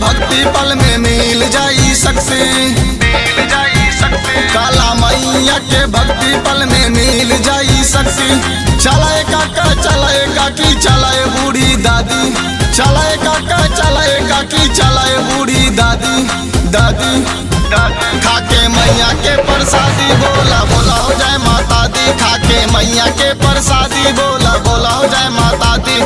भक्ति पल में मिल जाई सकते, काला मैया के भक्ति पल में मिल जाई सकती। चलाए काका चलाए काकी चलाए बूढ़ी दादी, चलाए काका चलाए काकी चलाए बूढ़ी दादी दादी दादी। खाके मैया के प्रसादी बोला बोला हो जाए माता दी, खाके मैया के प्रसादी बोला बोला हो जाए माता दी।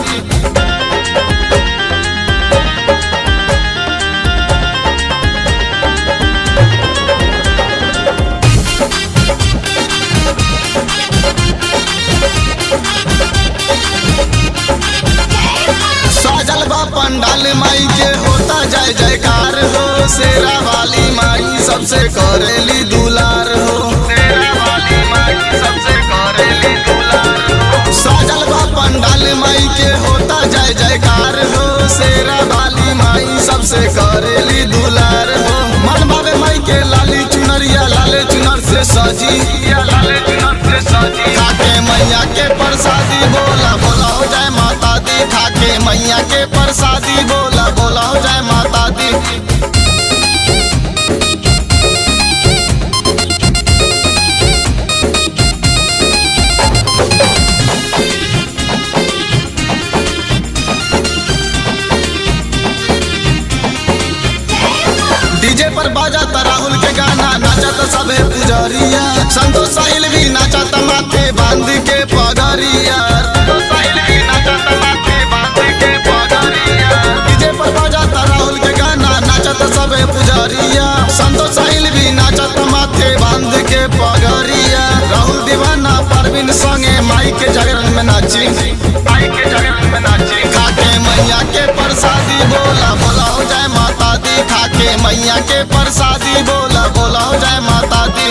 साजल बा पंडाल माई के होता जय जयकार हो, शेरा वाली माई सबसे करेली दुलार हो, शेरा वाली माई सबसे करेली दुलार हो। साजल बा पंडाल माई के होता जय जयकार हो, शेरा वाली माई सबसे करेली दुलार हो। मन भावे माई के लाली चुनरिया लाले चुनर से सजी, लाले चुनर से सजी। खाके मैया के प्रसादी बोला बोला हो जाए माता दी, खाके मैया के प्रसादी बोला बोला हो जाए माता दी। डीजे पर बाजा राहुल के गाना, नाचत सबे पुजरिया, संतोष साहिल भी नाचत माथे बांध के पगरिया, डीजे पर बाजा राहुल के गाना, नाचत सबे पुजरिया, संतोष साहिल भी नाचत माथे बांध के पगरिया। राहुल दीवाना परवीन संगे माई के जागरण में नाची, माई के जागरण में नाची। खाके मैया के प्रसादी बोला बोला हो जाए माता दी, खाके मैया के प्रसादी बोला बोला हो जाए माता दी।